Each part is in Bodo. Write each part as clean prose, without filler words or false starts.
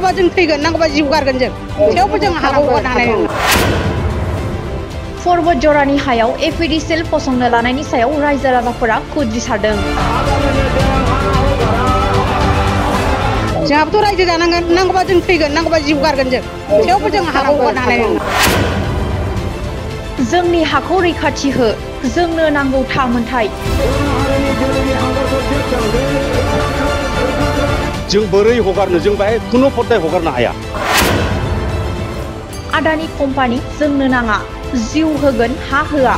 नांगौबा जों थैगोन नांगौबा जिउ गारगोन जों थेवबो जों हाखौ हगारनो हानाय नङा। पर्बतजरानि हायाव एफिडिसिएल फसंनो लानायनि सायाव रायजो राजाफोरा खुद्रिसारदों। जोंहाबोथ' रायजो जानांगोन नांगौबा जों थैगोन नांगौबा जिउ गारगोन जों थेवबो जों हाखौ हगारनो हानाय नङा। जोंनि हाखौ रैखाथि हो, जोंनो नांगौ थामोनथाय। जों बोरै हगारनो, जों बाहाय खुनु पद्दाय हगारनो हाया। आदानि कम्पानि जोंनो नाङा, जिउ होगोन हा होआ।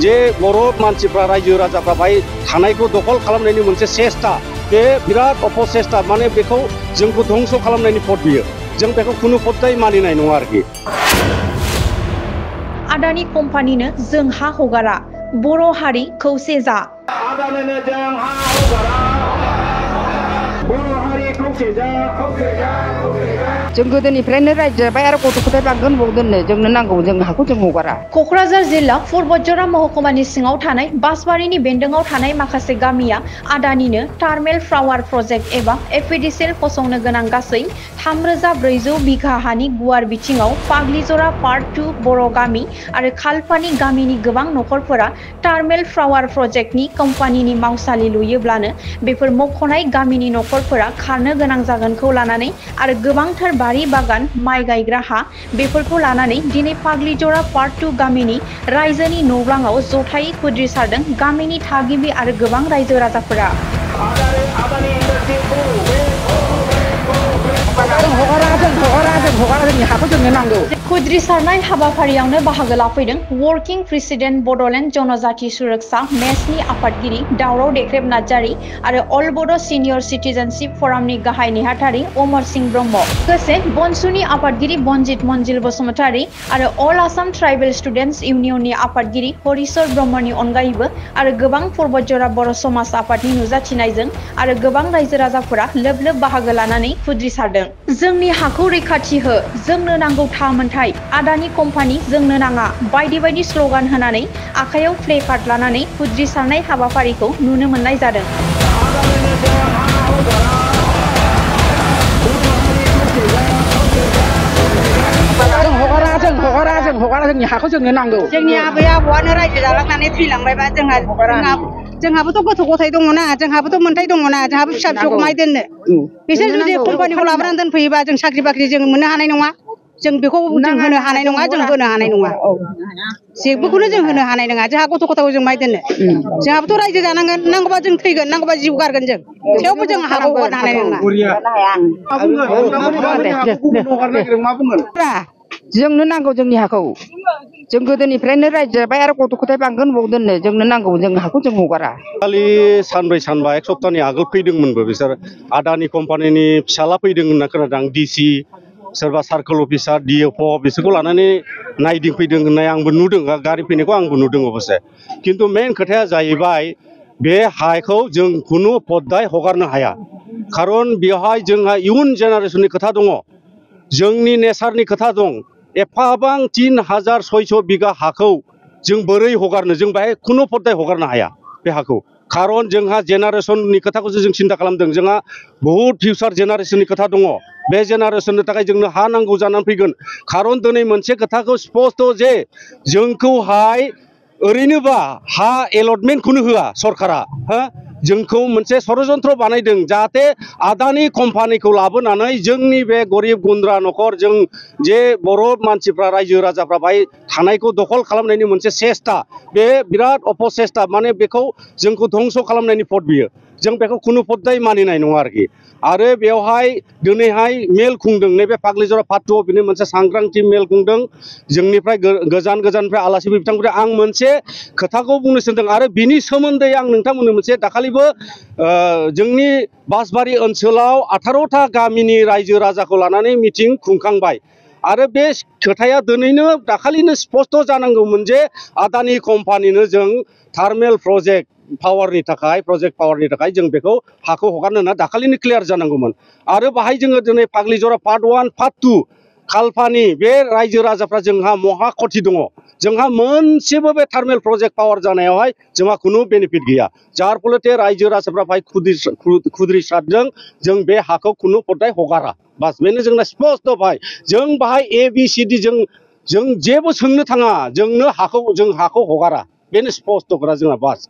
जे बर' मानसिफ्रा रायजो राजाफ्रा बाहाय थानायखौ दखल खालामनायनि मोनसे सेस्था, बे बिराद अपसेस्था, माने बेखौ जोंखौ धंस खालामनायनि पद बियो। जों बेखौ खुनु पद्दाय मानिनाय नङा आरोखि। आदानि कम्पानिनो जों हा हगारा, बर' हारि खौसे जा। आदानिनो जों हा हगारा, बर' हारि खौसे जा, खौसे जा, खौसे जा। जों गोदोनिफ्रायनो रायजो जाबाय आरो गथ' गथाय बांगोन बावदोंनो जोंनो नांगौ, जों हाखौ जों हगारा। क'क्राझार जिल्ला पर्बतजरा महकुमानि सिङाव थानाय बासबारिनि बेन्दोङाव थानाय माखासे गामिया आदानिनो टार्मेल फ्लावार प्रजेक्ट एबा एफिडिसिएल फसंनो गोनां गासै 3400 बिघा हानि गुवार बिथिङाव फाग्लिजरा पार्ट 2 बर' गामि आरो खालपानि गामिनि गोबां नखरफोरा टार्मेल फ्लावार प्रजेक्टनि कम्पानिनि मावसालि लुयोब्लानो बेफोर मख'नाय गामिनि नखरफोरा खारनो गोनां जागोनखौ लानानै आरो गोबांथार बारि बागान, माइ गायग्रा हा बेफोरखौ लानानै दिनै फाग्लिजरा पार्ट 2 गामिनि रायजोनि न'ब्लाङाव जथायै खुद्रिसारदों गामिनि थागिबि आरो गोबां रायजो राजाफोरा। खुद्रिसारनाय हाबाफारियावनो बाहागो लाफैदों वर्किं प्रेसिडेन्ट बड'लेण्ड जनजाति सुरक्षा मेसनि आफादगिरि दावराव देख्रेब नार्जारि आरो अल बड' सिनियर सिटिजेनशिप फरामनि गाहाय नेहाथारि अमर सिंह ब्रह्म, लोगोसे बनसुनि आफादगिरि बनजित मनजिल बसुमतारि आरो अल आसाम ट्राइबेल स्टुडेन्टस इउनियननि आफादगिरि हरिचर ब्रह्मनि अनगायैबो आरो गोबां पर्बतजरा बर' समाज आफादनि नुजाथिनायजों आरो गोबां रायजो राजाफोरा लोब लोब बाहागो लानानै खुद्रिसारदों। जोंनि हाखौ रैखाथि हो, जोंनो नांगौ थामोनथाय, आदानि कम्पानि जोंनो नाङा बायदि बायदि स्लगान होनानै आखायाव प्ले कार्ड लानानै खुद्रिसारनाय हाबाफारिखौ नुनो मोननाय जादों। जोंनि हाखौ जोंनो नांगौ। जोंनि आबै आबौआनो रायजो जालांनानै थैलांबायबा जोंहाबोथ' गथ' गथाय दङना, जोंहाबोथ' मोन्थाय दङना, जोंहाबो फिसा फिसौखौ माय दोननो। बिसोर जुदि कम्पानिखौ लाबोनानै दोनफैयोबा जों साख्रि बाख्रि जों मोननो हानाय नङा, जों बेखौ जों होनो हानाय नङा, जों होनो हानाय नङा, जेबोखौनो जों होनो हानाय नङा। जोंहा गथ' गथायखौ जों माय दोननो, जोंहाबोथ' रायजो जानांगोन नांगौबा जों थैगोन नांगौबा जिउ गारगोन जों थेवबो जों हाखौ हगारनो हानाय नङा। जोंनो नांगौ जोंनि हाखौ, जों गोदोनिफ्रायनो रायजो जाबाय आरो गथ' गथाय बांगोन बावदोंनो जोंनो नांगौ, जों हाखौ जों हगारा। खालि सानब्रै सानबा एक सप्ताहनि आगोल फैदोंमोनबो बिसोर आदानि कम्पानिनि फिसाला फैदों होनना खोनादों आं। डिसि सोरबा सार्कोल अफिसार, डिएफअ बिसोरखौ लानानै नायदिंफैदों होननाय आंबो नुदों, गारि फैनायखौ आंबो नुदों अबसे। खिन्थु मेन खोथाया जाहैबाय बे हाखौ जों खुनु पद्दाय हगारनो हाया, खारन बेवहाय जोंहा इयुन जेनेरेसननि खोथा दङ, जोंनि नेचारनि खोथा दं। एफाबां 3600 बिघा हाखौ जों बोरै हगारनो, जों बाहाय खुनु पद्दाय हगारनो हाया बे हाखौ, खारन जोंहा जेनेरेसननि खोथाखौसो जों सिन्था खालामदों। जोंहा बहुद फिउचार जेनेरेसननि खोथा दङ, बे जेनेरेसननि थाखाय जोंनो हा नांगौ जानानै फैगोन। खारन दिनै मोनसे खोथाखौ स्पस्ट जे जोंखौहाय ओरैनोबा हा एलटमेन्टखौनो होआ सरकारा, जोंखौ मोनसे षड़यन्त्र बानायदों जाहाथे आदानि कम्पानिखौ लाबोनानै जोंनि बे गरिब गुन्द्रा न'खर, जों जे बर' मानसिफ्रा रायजो राजाफ्रा बाहाय थानायखौ दखल खालामनायनि मोनसे सेस्था, बे बिराद अपसेस्था, माने बेखौ जोंखौ धंस खालामनायनि पद बियो। जों बेखौ खुनु पद्दाय मानिनाय नङा आरोखि। आरो बेवहाय दिनैहाय मेल खुंदों, नैबे फाग्लिजरा पार्ट 2 बिनि मोनसे सांग्रांथि मेल खुंदों, जोंनिफ्राय गोजान गोजाननिफ्राय आलासिफोर बिथांमोननिफ्राय। आं मोनसे खोथाखौ बुंनो सानदों आरो बिनि सोमोन्दै आं नोंथांमोननो मोनसे दाखालिबो जोंनि बासबारि ओनसोलाव 18टा गामिनि रायजो राजाखौ लानानै मिटिं खुंखांबाय आरो बे खोथाया दिनैनो दाखालिनो स्पस्ट जानांगौमोन जे आदानि कम्पानिनो जों थार्मेल प्रजेक्ट पावारनि थाखाय जों बेखौ हाखौ हगारनो होना दाखालिनो क्लियार जानांगौमोन। आरो बाहाय जोङो दिनै फाग्लिजरा पार्ट 1 पार्ट 2 खालपानि बे रायजो राजाफ्रा जोंहा महा खथि दङ जोंहा मोनसेबो बे थार्मेल प्रोजेक्ट पावार जानायावहाय जोंहा खुनु बेनिफिट गैया जार फलते रायजो राजाफ्रा भाई खुद्रि सादजों जों बे हाखौ खुनु पट्टाय हगारा बास बेनो जोंना स्पष्ट भाई जों बाहाय ABCD जों जेबो सोंनो थाङा जों हाखौ हगारा बेनो स्पष्ट करा जोंना बास